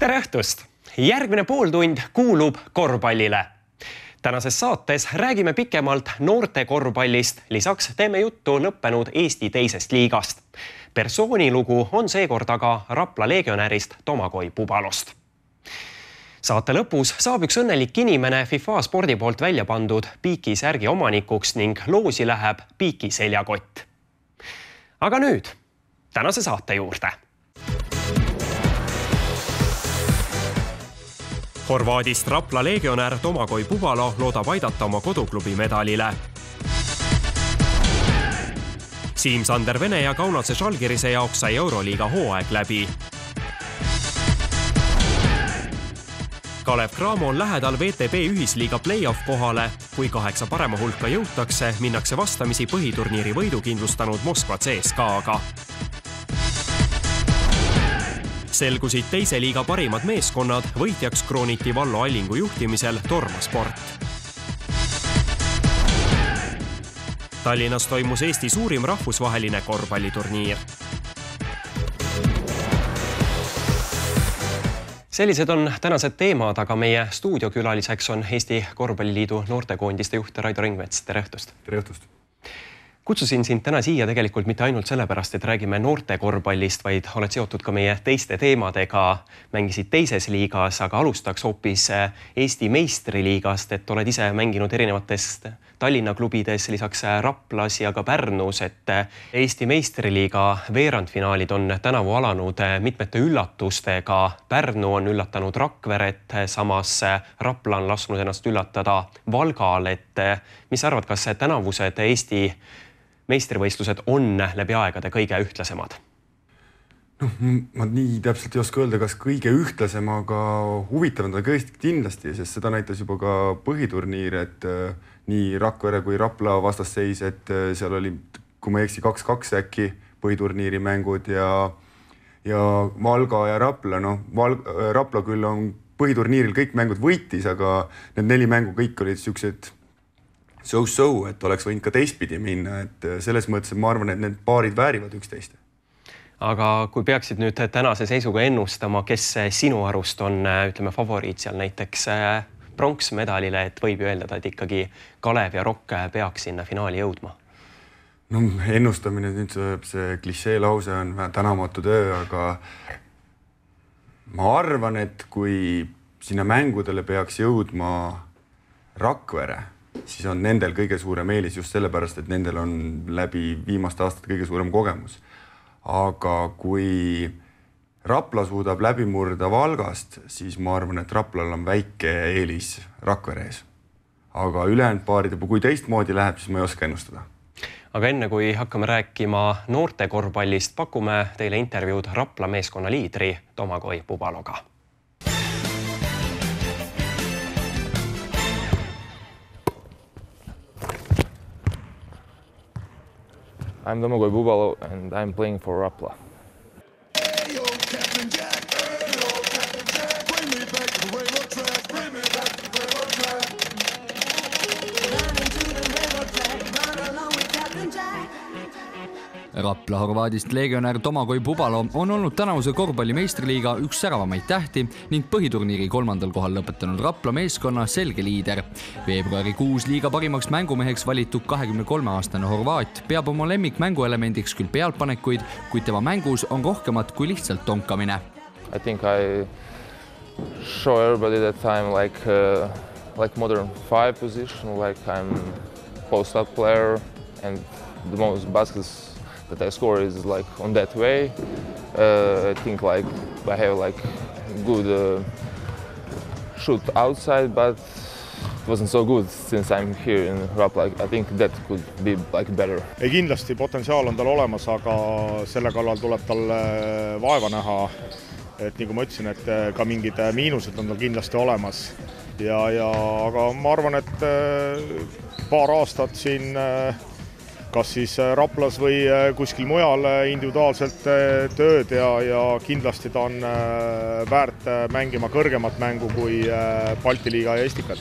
Tere õhtust! Järgmine pooltund kuulub korvpallile. Tänases saates räägime pikemalt noorte korvpallist, lisaks teeme juttu lõppenud Eesti teisest liigast. Persoonilugu on seekord aga Rapla legionärist Domagoj Pubalost. Saate lõpus saab üks õnnelik inimene FIFA spordi poolt välja pandud Piiki särgi omanikuks ning loosi läheb Piiki seljakott. Aga nüüd tänase saate juurde. Horvaadist Rapla legionär Domagoj Pubalo loodab aidata oma koduklubi medalile. Siim-Sander Vene ja Kaunase Žalgirise jaoks sai Euroliiga hooaeg läbi. Kalev Cramo on lähedal VTB ühisliiga play-off kohale. Kui 8 parema hulka jõutakse, minnakse vastamisi põhiturniiri võidu kindlustanud Moskva CSKA-ga. Selgusid teise liiga parimad meeskonnad, võitjaks krooniti Vallo Allingu juhtimisel Torma Sport. Tallinnas toimus Eesti suurim rahvusvaheline korvpalliturniir. Sellised on tänased teemad, aga meie stuudiokülaliseks on Eesti Korvpalliliidu noortekoondiste juht Raido Ringmets. Tere õhtust! Tere õhtust! Kutsusin sind täna siia tegelikult mitte ainult sellepärast, et räägime noorte korvpallist, vaid oled seotud ka meie teiste teemadega, mängisid teises liigas, aga alustaks hoopis Eesti meistriliigast, et oled ise mänginud erinevatest Tallinna klubides, lisaks Raplas ja ka Pärnus, et Eesti meistriliiga veerandfinaalid on tänavu alanud mitmete üllatustega. Pärnu on üllatanud Rakveret, samas Rapla on lasknud ennast üllatada Valgal, et mis arvad, kas tänavused Eesti meistrivõistlused on läbi aegade kõige ühtlasemad? Ma nii täpselt ei oska öelda, kas kõige ühtlasem, aga huvitav on ta kindlasti, sest seda näitas juba ka põhiturniir, et nii Rakvere kui Rapla vastasseis, et seal oli, kui ma ei eksi, 2-2 äkki põhiturniiri mängud ja Valga ja Rapla. Rapla küll on põhiturniiril kõik mängud võitis, aga need 4 mängu kõik olid sellised so-so, et oleks võinud ka teistpidi minna, et selles mõttes ma arvan, et need paarid väärivad üksteist. Aga kui peaksid nüüd tänase seisuga ennustama, kes sinu arust on, ütleme, favoriit seal näiteks pronksmedalile, et võib ju eeldada, et ikkagi Kalev ja Rock peaks sinna finaali jõudma? Ennustamine, nüüd see klišee lause on tänamatu töö, aga ma arvan, et kui sinna mängudele peaks jõudma Rakvere, siis on nendel kõige suurem eelis just sellepärast, et nendel on läbi viimaste aastate kõige suurem kogemus. Aga kui Rapla suudab läbi murda Valgast, siis ma arvan, et Raplal on väike eelis Rakvere ees. Aga ülejäänud paaride, kui teistmoodi läheb, siis ma ei oska ennustada. Aga enne kui hakkame rääkima noorte korvpallist, pakume teile intervjuud Rapla meeskonna liidri Domagoj Pubaloga. I'm Domagoj Pubalo and I'm playing for Rapla. Rapla Horvaadist legionär Domagoj Pubalo on olnud tänavuse korvpallimeistriliiga üks säravamaid tähti ning põhiturniiri 3. kohal lõpetanud Rapla meeskonna selge liider. Veebruarikuus liiga parimaks mängumeheks valitud 23-aastane Horvaat peab oma lemmik mänguelemendiks küll pealtpanekuid, kuid tema mängus on rohkemat kui lihtsalt tonkamine. I think I show everybody that I'm like modern 5 position, like I'm post-up player and the most baskets that I score is like on that way. I think like I have like good shoot outside, but it wasn't so good since I'm here in Rapla. I think that could be like better. Kindlasti potentsiaal on tal olemas, aga selle kallal tuleb tal vaeva näha. Et nagu ma ütlesin, et ka mingid miinused on tal kindlasti olemas. Aga ma arvan, et paar aastat siin kas siis Raplas või kuskil mujal individuaalselt tööd ja kindlasti ta on väärt mängima kõrgemat mängu kui Balti liiga ja Estikad.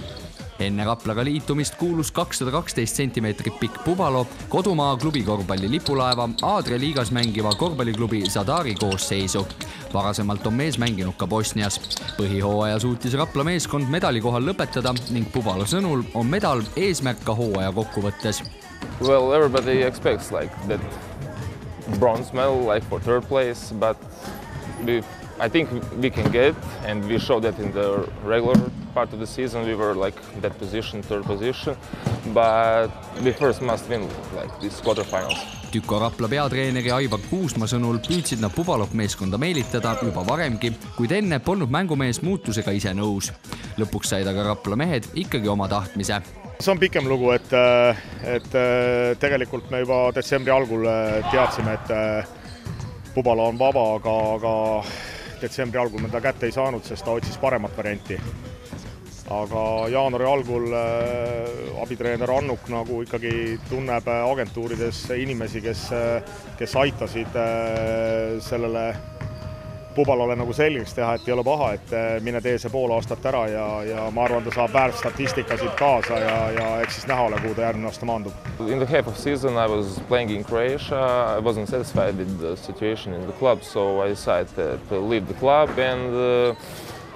Enne Raplaga liitumist kuulus 212 centimeetrit pikk Pubalo kodumaa klubi korvpalli lipulaeva Adria liigas mängiva korvpalliklubi Zadari koosseisu. Varasemalt on mees mänginud ka Bosnias. Põhihooaja suutis Rapla meeskond medali kohal lõpetada ning Pubalo sõnul on medal eesmärk ka hooaja kokkuvõttes. Well, everybody expects like that bronze medal like for third place, but I think we can get, and we showed that in the regular part of the season. We were like that position, third position, but we first must win like these quarterfinals. Tüko Rapla peatreeneri Aivar Kuusma sõnul püüdsid nad Pubalot meeskonda meelitada juba varemgi, kuid enne polnud mängumees muutusega ise nõus. Lõpuks said aga Rapla mehed ikkagi oma tahtmise. See on pikem lugu, et tegelikult me juba detsembri algul teadsime, et Pubalo on vaba, aga detsembri algul me ta kätte ei saanud, sest ta otsis paremat varianti. Aga jaanuari algul abitreener Annuk nagu ikkagi tunneb agentuurides inimesi, kes aitasid sellele Pubalole nagu selgeks teha, et ei ole paha, et mine tee see pool aastat ära ja ma arvan, ta saab väärtstatistikasid kaasa ja eks siis näha ole, kuhu ta järgmine aasta maandub. In the half of season I was playing in Croatia. I wasn't satisfied with the situation in the club, so I decided to leave the club, and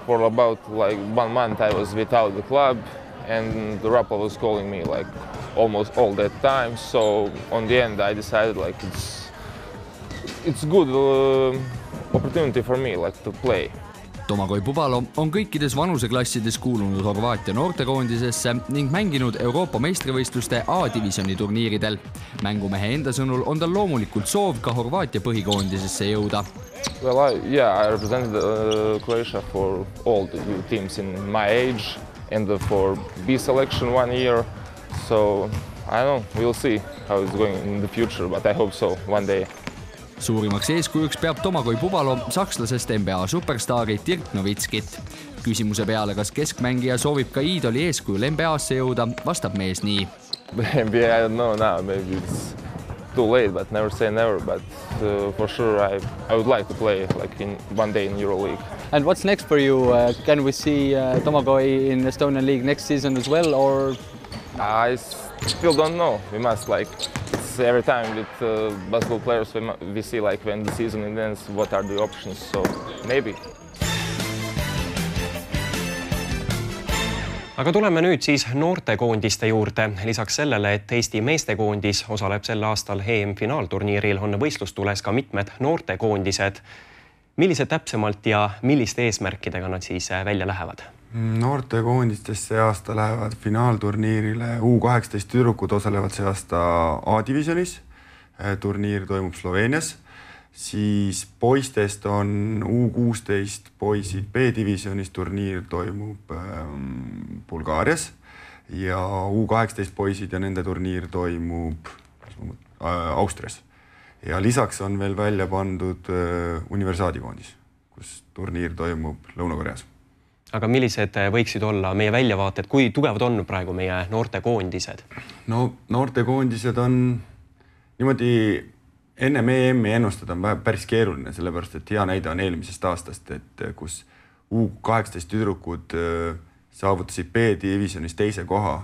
for about like 1 month I was without the club, and the Rapla was calling me like almost all that time. So on the end I decided like it's good opportunity for me like to play. Domagoj Pubalo on kõikides vanuseklassides kuulunud Horvaatia noortekoondisesse ning mänginud Euroopa meistrivõistluste A-divisjoni turniiridel. Mängumehe enda sõnul on tal loomulikult soov ka Horvaatia põhikoondisesse jõuda. Well, I represented Croatia for all the teams in my age and for B selection 1 year. So I don't know, we'll see how it's going in the future, but I hope so one day. Suurimaks eeskujuks peab Domagoj Pubalo sakslasest NBA superstaari Dirk Nowitzkit. Küsimuse peale, kas keskmängija soovib ka iidoli eeskujul NBA-sse jõuda, vastab mees nii. Maybe I don't know now, maybe it's too late, but never say never. But for sure I would like to play like in one day in EuroLeague. And what's next for you? Can we see Domagoj in Estonian League next season as well, or? I still don't know. We must like every time with basketball players we see like when the season ends what are the options, so maybe. Aga tuleme nüüd siis noortekoondiste juurde. Lisaks sellele, et Eesti meestekoondis osaleb sel aastal EM-finaalturniiril, on võistlustules ka mitmed noortekoondised. Millised täpsemalt ja milliste eesmärkidega nad siis välja lähevad? Noortekoondistest see aasta lähevad finaalturniirile. U18 tüdrukud osalevad see aasta A-divisionis. Turniir toimub Sloveenias. Siis poistest on U16 poisid B-divisionis. Turniir toimub Bulgaarias. Ja U18 poisid ja nende turniir toimub Austrias. Ja lisaks on veel välja pandud universaadikoondis, kus turniir toimub Lõuna-Koreas. Aga millised võiksid olla meie väljavaated, kui tugevad on praegu meie noortekoondised? No noortekoondised on niimoodi ennem EM-i ennustada on päris keeruline, sellepärast et hea näide on eelmisest aastast, et kus U18 tüdrukud saavutasid B-divisionis teise koha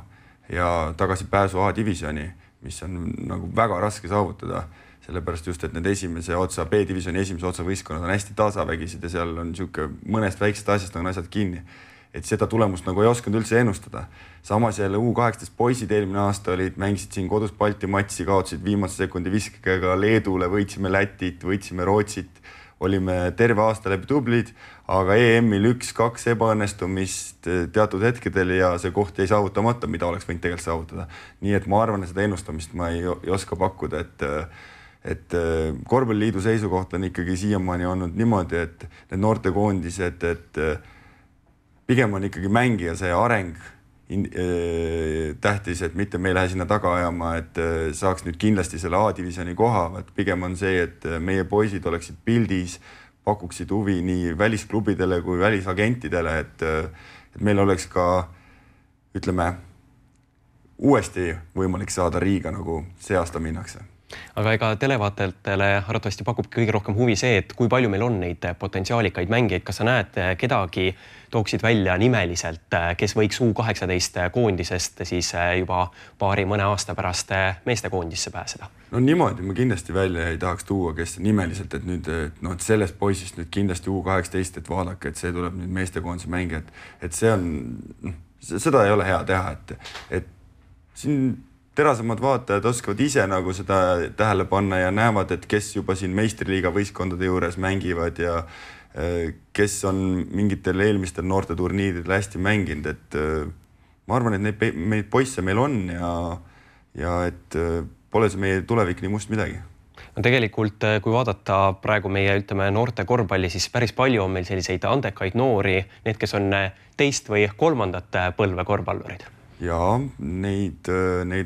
ja tagasi pääsu A-divisioni, mis on nagu väga raske saavutada. Sellepärast just, et need B-divisjoni esimese otsa võistkonnad on hästi tasavägised ja seal on mõnest väiksest asjast on asjad kinni. Et seda tulemust nagu ei oskanud üldse ennustada. Samas jälle U18 poisid eelmine aasta mängisid siin kodus Balti matsi, kaotasid viimase sekundi viskega Leedule, võitsime Lätit, võitsime Rootsit, olime terve aasta läbi tublid, aga EM-il 1-2 ebaõnnestumist teatud hetkedel ja see koht jäi saavutamata, mida oleks võinud tegelikult saavutada. Nii et ma arvan, et seda ennustamist ma ei oska pakkuda, et korvpalliliidu seisukoht on ikkagi siiamaani olnud niimoodi, et need noortekoondised, et pigem on ikkagi mängija see areng tähtis, et mitte me ei lähe sinna taga ajama, et saaks nüüd kindlasti selle A-divisjoni koha, et pigem on see, et meie poisid oleksid pildis, pakuksid huvi nii välisklubidele kui välisagentidele, et meil oleks ka, ütleme, uuesti võimalik saada Riiga, nagu see aasta minnakse. aga ega televaatajatele arvatavasti pakub kõige rohkem huvi see, et kui palju meil on neid potentsiaalikaid mängijaid, kas sa näed kedagi, tooksid välja nimeliselt, kes võiks U18 koondisest siis juba mõne aasta pärast meestekoondisse pääseda? No niimoodi ma kindlasti välja ei tahaks tuua, kes nimeliselt, et nüüd et sellest poisist nüüd kindlasti U18, et vaadake, et see tuleb nüüd meestekoondise mängija, et see on, seda ei ole hea teha, et siin terasemad vaatajad oskavad ise nagu seda tähele panna ja näevad, et kes juba siin meistriliiga võistkondade juures mängivad ja kes on mingitel eelmistel noorteturniiridel hästi mänginud, et ma arvan, et neid poisse meil on ja et pole see meie tulevik nii must midagi. No tegelikult, kui vaadata praegu meie noorte korvpalli, siis päris palju on meil selliseid andekaid noori, need, kes on teist või kolmandat põlve korvpallurid. Ja neid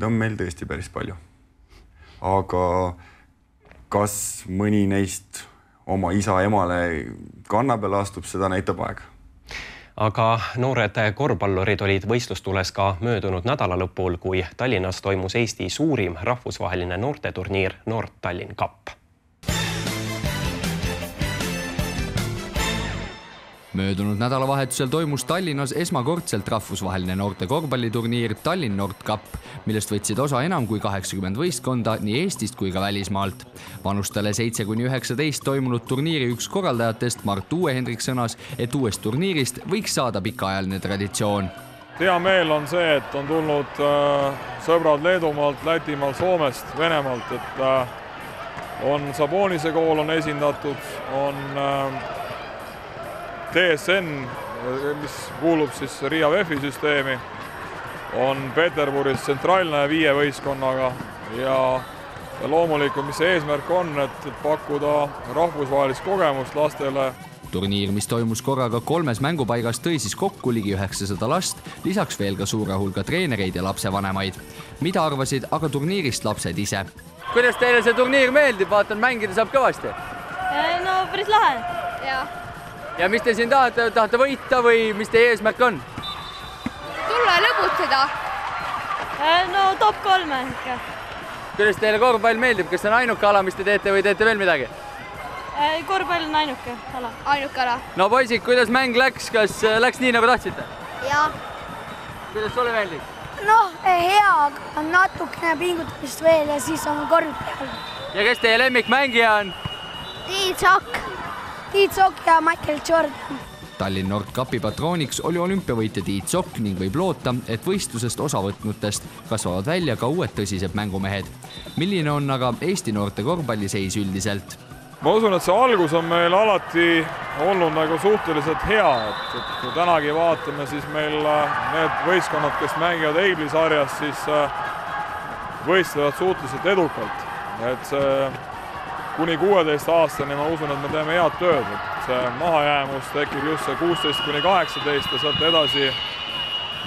on meil tõesti päris palju. Aga kas mõni neist oma isa-emale kanna peale astub, seda näitab aeg. Aga noored korvpallurid olid võistlustules ka möödunud nädalalõpul, kui Tallinnas toimus Eesti suurim rahvusvaheline noorteturniir Nord Tallinn Cup. Möödunud nädalavahetusel toimus Tallinnas esmakordselt rahvusvaheline noorte korvpalliturniir Tallinn Nord Cup, millest võtsid osa enam kui 80 võistkonda nii Eestist kui ka välismaalt. Vanustele 7–19 toimunud turniiri üks korraldajatest Mart Uue-Hendrik sõnas, et uuest turniirist võiks saada pikaajaline traditsioon. Hea meel on see, et on tulnud sõbrad Leedumaalt, Lätimaalt, Soomest, Venemaalt, et on Sabonise kool on esindatud, on TSN, mis kuulub siis Riia VEF-i süsteemi, on Peterburis tsentraalne 5 võistkonnaga ja loomulikult, mis see eesmärk on, et pakkuda rahvusvahelist kogemust lastele. Turniir, mis toimus korraga 3 mängupaigas, tõi siis kokku ligi 900 last, lisaks veel ka suure hulga treenereid ja lapsevanemaid. Mida arvasid aga turniirist lapsed ise? Kuidas teile see turniir meeldib? Vaatan, mängida saab kõvasti. No päris lahe. Ja mis te siin tahate võita või mis teie eesmärk on? Tulla ja lõbutseda. No top 3 ikka. Kuidas teile korvpall meeldib? Kas see on ainuke ala, mis te teete või teete veel midagi? Korvpall on ainuke ala. Ainuke ala. No poisid, kuidas mäng läks? Kas läks nii, nagu tahtsite? Jaa. Kuidas sulle meeldib? Noh, hea, aga natukene pingutamist veel ja siis on korv peal. Ja kes teie lemmikmängija on? Tiit Sokk ja Michael Jordan. Tallinn Nord Cupi patrooniks oli olümpiavõitja Tiit Sokk ning võib loota, et võistlusest osavõtnutest kasvavad välja ka uued tõsised mängumehed. Milline on aga Eesti noorte korvpalliseis üldiselt? Ma usun, et see algus on meil alati olnud nagu suhteliselt hea, et kui tänagi vaatame, siis meil need võistkonnad, kes mängivad Eibli sarjas, siis võistlevad suhteliselt edukalt. Et see kuni 16 aastani ma usun, et me teeme head tööd, et see mahajäämus tekib just see 16–18 ja sealt edasi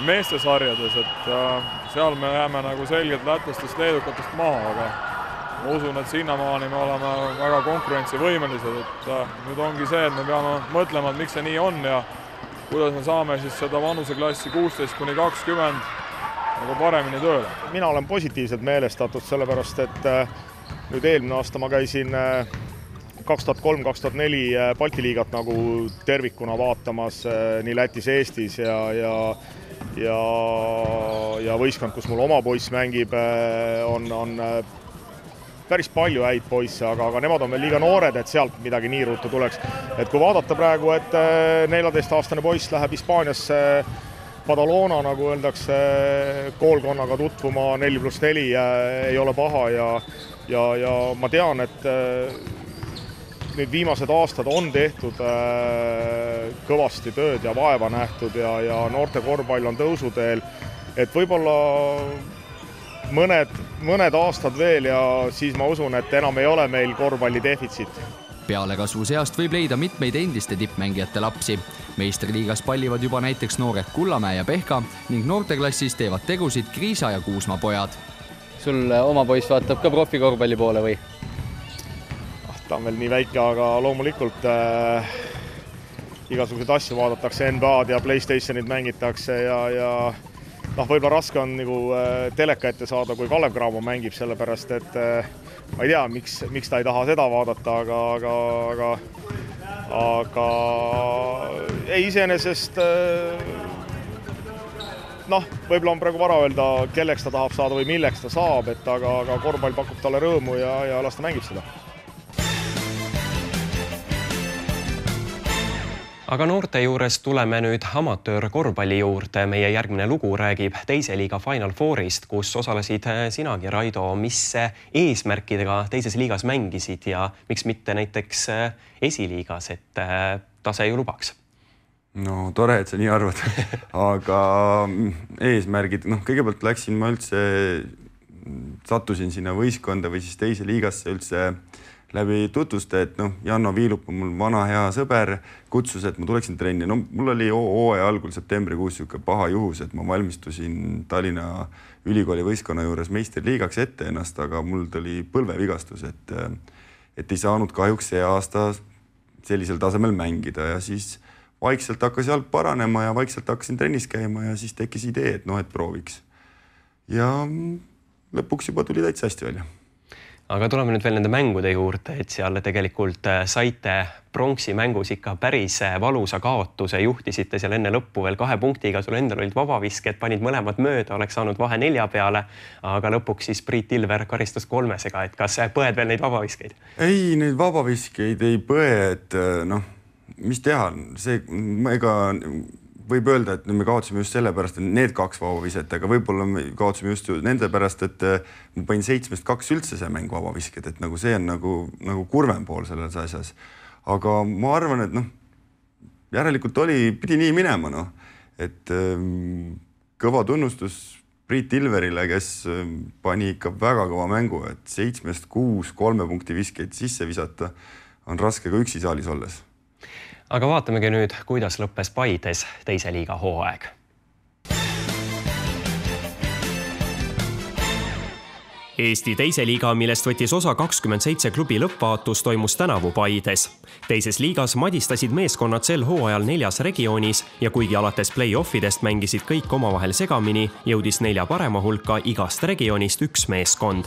meestesarjades, et seal me jääme nagu selgelt lätlastest leedukatest maha, aga ma usun, et sinnamaani me oleme väga konkurentsivõimelised, et nüüd ongi see, et me peame mõtlema, et miks see nii on ja kuidas me saame siis seda vanuseklassi 16–20 nagu paremini tööle. Mina olen positiivselt meelestatud, sellepärast, et nüüd eelmine aasta ma käisin 2003-2004 Balti liigat nagu tervikuna vaatamas nii Lätis, Eestis ja võistkond, kus mul oma poiss mängib, on päris palju häid poisse, aga nemad on veel liiga noored, et sealt midagi nii ruttu tuleks. Et kui vaadata praegu, et 14-aastane poiss läheb Hispaaniasse Badalona, nagu öeldakse, koolkonnaga tutvuma 4+4 ei ole paha ja ma tean, et nüüd viimased aastad on tehtud kõvasti tööd ja vaeva nähtud ja noorte korvpall on tõusuteel, et võib-olla mõned aastad veel ja siis ma usun, et enam ei ole meil korvpalli defitsiit. Pealekasvu seast võib leida mitmeid endiste tippmängijate lapsi. Meistriliigas pallivad juba näiteks noored Kullamäe ja Pehka ning noorteklassis teevad tegusid Kriisa ja Kuusma pojad. Sul oma poiss vaatab ka profikorvpalli poole või? Ta on veel nii väike, aga loomulikult igasuguseid asju vaadatakse, NBA-d ja PlayStationid mängitakse ja võib-olla raske on nagu teleka ette saada, kui Kalev Cramo mängib, sellepärast et ma ei tea, miks ta ei taha seda vaadata, aga ei iseenesest võib-olla on praegu vara öelda, kelleks ta tahab saada või milleks ta saab, aga korvpall pakub talle rõõmu ja las ta mängib seda. Aga noorte juures tuleme nüüd amatöörkorvpalli juurde. Meie järgmine lugu räägib teise liiga Final Fourist, kus osalesid sinagi, Raido. Mis eesmärkidega teises liigas mängisid ja miks mitte näiteks esiliigas, et tase ju lubaks? No tore, et sa nii arvad. Aga eesmärgid, kõigepealt läksin ma üldse, sattusin sinna võistkonda või siis teise liigasse üldse läbi tutvuste, et Janno Viilup on mul vana hea sõber, kutsus, et ma tuleksin trenni. Mul oli hooaja algul septembrikuus paha juhus, et ma valmistusin Tallinna ülikooli võistkonna juures meistriliigaks ette ennast, aga mul tuli põlvevigastus, et ei saanud kahjuks see aasta sellisel tasemel mängida ja siis vaikselt hakkas jalg paranema ja vaikselt hakkasin trennis käima ja siis tekkis idee, et prooviks. Ja lõpuks juba tuli täitsa hästi välja. Aga tuleme nüüd veel nende mängude juurde, et seal tegelikult saite pronksi mängus ikka päris valusa kaotuse, juhtisite seal enne lõppu veel 2 punktiga, sul endal olid vabavisked, panid mõlemad mööda, oleks saanud vahe 4 peale, aga lõpuks siis Priit Ilver karistus 3-sega, et kas põed veel neid vabaviskeid? Ei, neid vabaviskeid ei põe, et mis teha, ega võib öelda, et me kaotasime just sellepärast, et need 2 vabaviset, aga võib-olla me kaotasime just nende pärast, et ma panin 7-2 üldse see mäng vabavisked, et see on nagu kurvem pool selles asjas. Aga ma arvan, et järelikult pidi nii minema, et kõva tunnustus Priit Ilverile, kes pani ikka väga kõva mängu, et 7-6 3 punkti viskeid sisse visata on raske ka üksi saalis olles. Aga vaatamegi nüüd, kuidas lõppes Paides teise liiga hooaeg. Eesti teise liiga, millest võttis osa 27 klubi lõppvaatus, toimus tänavu Paides. Teises liigas madistasid meeskonnad sel hooajal 4 regioonis ja kuigi alates play-offidest mängisid kõik omavahel segamini, jõudis 4 parema hulka igast regioonist 1 meeskond.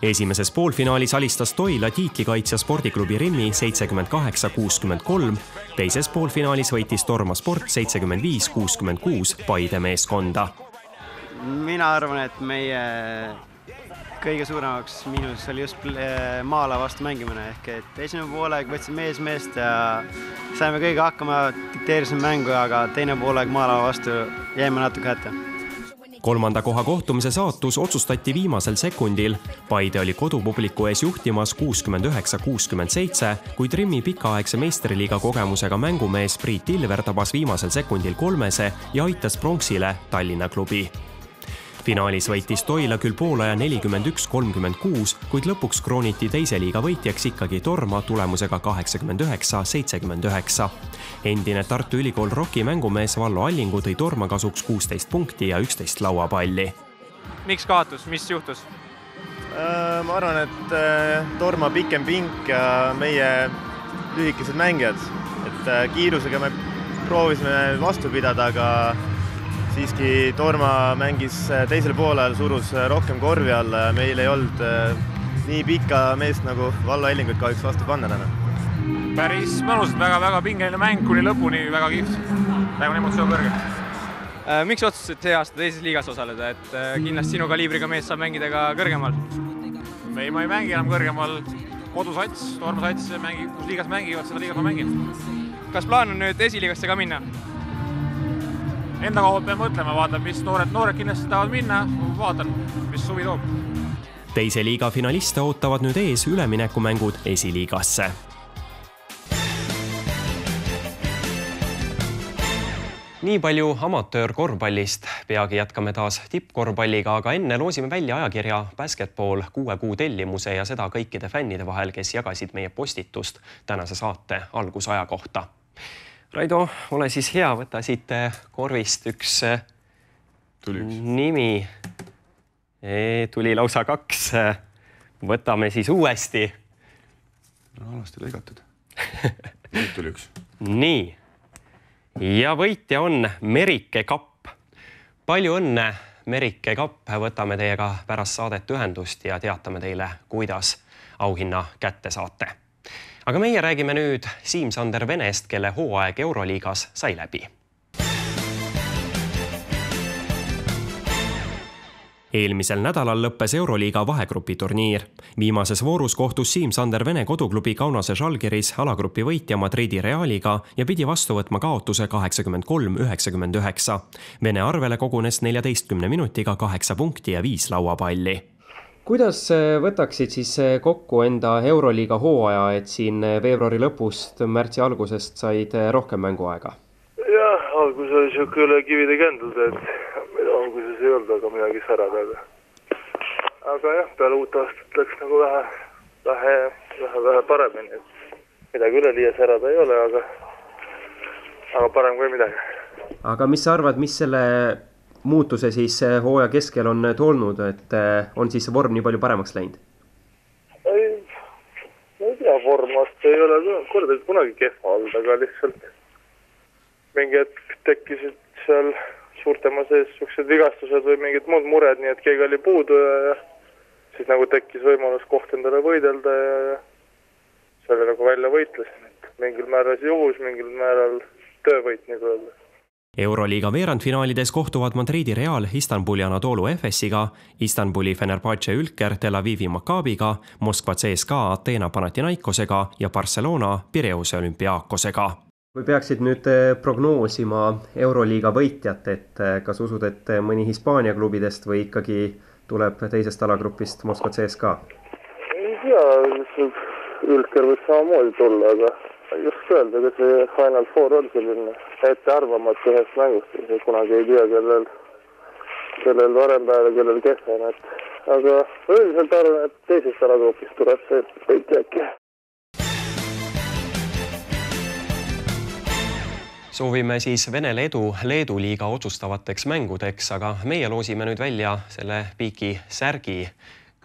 Esimeses poolfinaalis alistas Toila tiitlikaitsja spordiklubi Rimmi 78-63, teises poolfinaalis võitis Torma Sport 75-66 Paide meeskonda. Mina arvan, et meie kõige suuremaks miinus oli just maala vastu mängimine, ehk et esimene poolega võtsime meest ja saime kõige hakkama, dikteerisime mängu, aga teine poolega maala vastu jäime natuke hätta. 3. koha kohtumise saatus otsustati viimasel sekundil. Paide oli kodupubliku ees juhtimas 69-67, kuid Rimmi pikaaegse meistriliiga kogemusega mängumees Priit Ilver tabas viimasel sekundil 3 ja aitas pronksile Tallinna klubi. Finaalis võitis Toila küll poolaja 41-36, kuid lõpuks krooniti teise liiga võitjaks ikkagi Torma tulemusega 89-79. Endine Tartu Ülikool Rocki mängumees Vallo Allingu tõi Torma kasuks 16 punkti ja 11 lauapalli. Miks kaotus? Mis juhtus? Ma arvan, et Torma pikem pink ja meie lühikesed mängijad. Et kiirusega me proovisime vastu pidada, aga siiski Torma mängis teisel poolel, surus rohkem korvi alla ja meil ei olnud nii pikka meest nagu Vallo Allingut kahjuks vastu panna täna. Päris mõnusalt, väga pingeline mäng kuni lõpuni, väga kihvt. Väga on emotsioon kõrge. Miks otsustasid see aasta teises liigas osaleda, et kindlasti sinu kaliibriga mees saab mängida ka kõrgemal? Ei, ma ei mängi enam kõrgemal. Kodusats, Torma sats, kus liigas mängivad, seda liigas ma mängin. Kas plaan on nüüd esiliigasse ka minna? Enda kohalt pean mõtlema, vaatan, mis noored kindlasti tahavad minna, vaatan, mis suvi toob. Teise liiga finaliste ootavad nüüd ees üleminekumängud esiliigasse. Nii palju amatöörkorvpallist, peagi jätkame taas tippkorvpalliga, aga enne loosime välja ajakirja Basketball 6 kuu tellimuse ja seda kõikide fännide vahel, kes jagasid meie postitust tänase saate algusaja kohta. Raido, ole siis hea, võta siit korvist üks nimi. Tuli lausa 2. Võtame siis uuesti. Alasti lõigatud. Nüüd tuli 1. Nii. Ja võitja on Merike Kapp. Palju õnne, Merike Kapp, võtame teiega pärast saadet ühendust ja teatame teile, kuidas auhinna kätte saate. Aga meie räägime nüüd Siim-Sander Venest, kelle hooaeg Euroliigas sai läbi. Eelmisel nädalal lõppes Euroliiga vahegrupi turniir. Viimases voorus kohtus Siim-Sander Vene koduklubi Kaunase Žalgiris alagrupi võitja Madridi Realiga ja pidi vastu võtma kaotuse 83-99. Vene arvele kogunes 14 minutiga 8 punkti ja 5 lauapalli. Kuidas võtaksid siis kokku enda Euroliiga hooaja, et siin veebruari lõpust, märtsi algusest said rohkem mänguaega? Jah, algus oli siuke üle kivide kändud, et alguses ei olnud aga midagi särada. Aga jah, peale uut aastat läks nagu vähe paremini. Midagi üle liia särada ei ole, aga parem kui midagi. Aga mis sa arvad, mis selle muutuse siis hooaja keskel on tolnud, et on siis vorm nii palju paremaks läinud? ei tea, vormast ei ole kordagi kunagi kehva olnud, aga lihtsalt mingi hetk tekkisid seal suurtema sees suksed vigastused või mingid muud mured, nii et keegi oli puudu ja siis nagu tekkis võimalus koht endale võidelda ja selle nagu välja võitlesin. Mingil määral juhus, mingil määral töövõit, nagu öelda. Euroliiga veerandfinaalides kohtuvad Madridi Real Istanbuli Anadolu Efesiga, Istanbuli Fenerbahce Ülker Tel Avivi Maccabiga, Moskva CSKA Ateena Panathinaikosega ja Barcelona Pireuse Olympiakosega. Kui peaksid nüüd prognoosima Euroliiga võitjat, et kas usud, et mõni Hispaania klubidest või ikkagi tuleb teisest alagrupist Moskva CSKA? Ei tea, Ülker võiks samamoodi tulla, aga just öelda, kas see Final Four on selline ettearvamatu ühest mängust, kunagi ei tea, kellel varem päev ja kellel kehvem. Aga üldiselt arvan, et teisest alagrupist tuleb see võitja äkki. Soovime siis Venele edu Leedu liiga otsustavateks mängudeks, aga meie loosime nüüd välja selle piiki särgi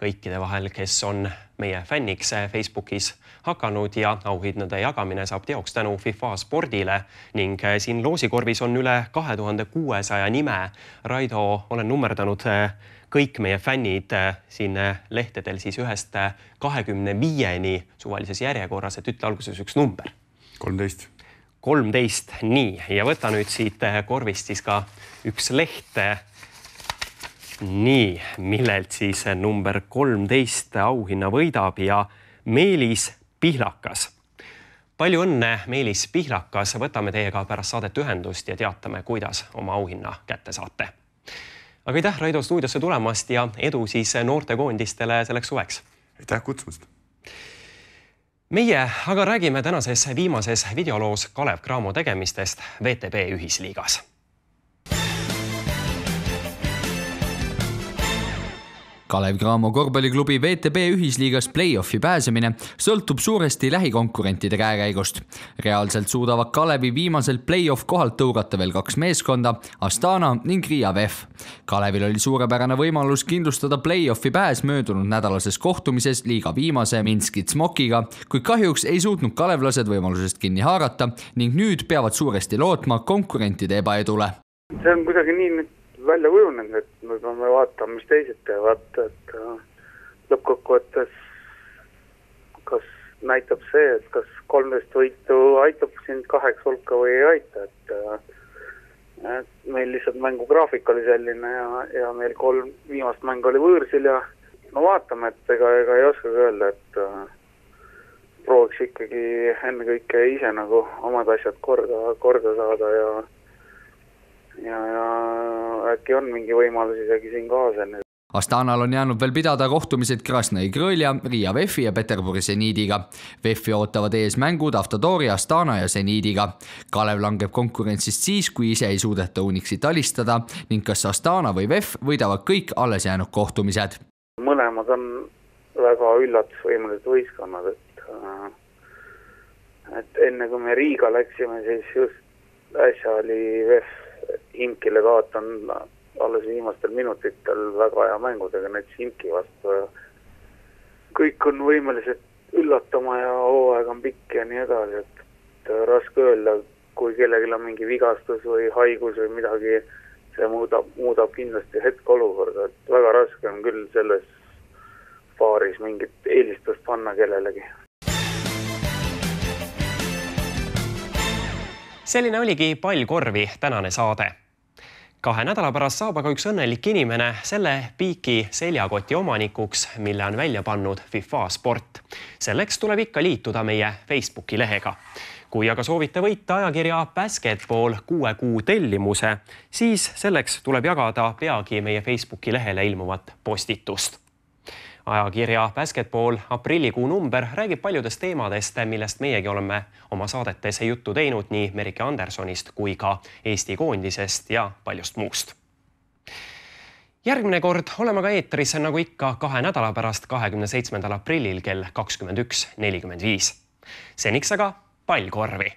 kõikide vahel, kes on meie fänniks Facebookis hakanud ja auhindade jagamine saab teoks tänu FIFA spordile ning siin loosikorvis on üle 2600 nime. Raido, olen nummerdanud kõik meie fännid siin lehtedel siis 1-25 suvalises järjekorras, et ütle alguses üks number. 13, nii, ja võta nüüd siit korvist siis ka üks leht, nii, millelt siis number 13 auhinna võidab ja Meelis Pihlakas. Palju õnne, Meelis Pihlakas, võtame teiega pärast saadet ühendust ja teatame, kuidas oma auhinna kätte saate. Aga aitäh Raido stuudiosse tulemast ja edu siis noortekoondistele selleks suveks. Aitäh kutsumast! Meie aga räägime tänases viimases videoloos Kalev Cramo tegemistest VTB ühisliigas. Kalev Cramo korvpalliklubi VTB ühisliigas play-offi pääsemine sõltub suuresti lähikonkurentide käekäigust. Reaalselt suudavad Kalevi viimasel play-off kohalt tõugata veel 2 meeskonda, Astana ning Riia VEF. Kalevil oli suurepärane võimalus kindlustada play-offi pääs möödunud nädalases kohtumises liiga viimase Minski Tsmokiga, kuid kahjuks ei suutnud kalevlased võimalusest kinni haarata ning nüüd peavad suuresti lootma konkurentide ebaedule. See on kuidagi nii välja kujunenud, et me peame vaatama, mis teised teevad, et lõppkokkuvõttes kas näitab see, et kas 13 võitu aitab sind 8 hulka või ei aita, et meil lihtsalt mängugraafik oli selline ja meil 3 viimast mängu oli võõrsil ja no vaatame, et ega ei oska öelda, et prooviks ikkagi enne kõike ise nagu omad asjad korda saada ja äkki on mingi võimalus isegi siin kaasa. Astanal on jäänud veel pidada kohtumised Krasnoi Grõlja, Riia VEF-i ja Peterburi Seniidiga. VEF-i ootavad ees mängud Avtodori, Astana ja Seniidiga. Kalev langeb konkurentsist siis, kui ise ei suudeta Unixit alistada ning kas Astana või VEF võidavad kõik alles jäänud kohtumised. Mõlemad on väga üllatusvõimelised võistkonnad, et enne kui me Riiga läksime, siis just äsja oli VEF Imkile kaotan alles viimastel minutitel väga hea mängudega näiteks Imki vastu. Kõik on võimelised üllatama ja hooaeg on pikk ja nii edasi, et raske öelda, kui kellelgi on mingi vigastus või haigus või midagi see muudab kindlasti hetkeolukorda, et väga raske on küll selles paaris mingit eelistust panna kellelegi. Selline oligi Pallkorvi tänane saade. 2 nädala pärast saab aga üks õnnelik inimene selle piiki seljakoti omanikuks, mille on välja pannud FIFA Sport. Selleks tuleb ikka liituda meie Facebooki lehega. Kui aga soovite võita ajakirja Basketball 6 kuu tellimuse, siis selleks tuleb jagada peagi meie Facebooki lehele ilmuvat postitust. Ajakirja Basketball aprillikuu number räägib paljudest teemadest, millest meiegi oleme oma saadetes juttu teinud nii Merike Andersonist kui ka Eesti koondisest ja paljust muust. Järgmine kord oleme ka eetris nagu ikka 2 nädala pärast 27. aprillil kell 21.45. Seniks aga Pallkorvi!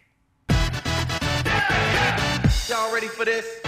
Y'all ready for this?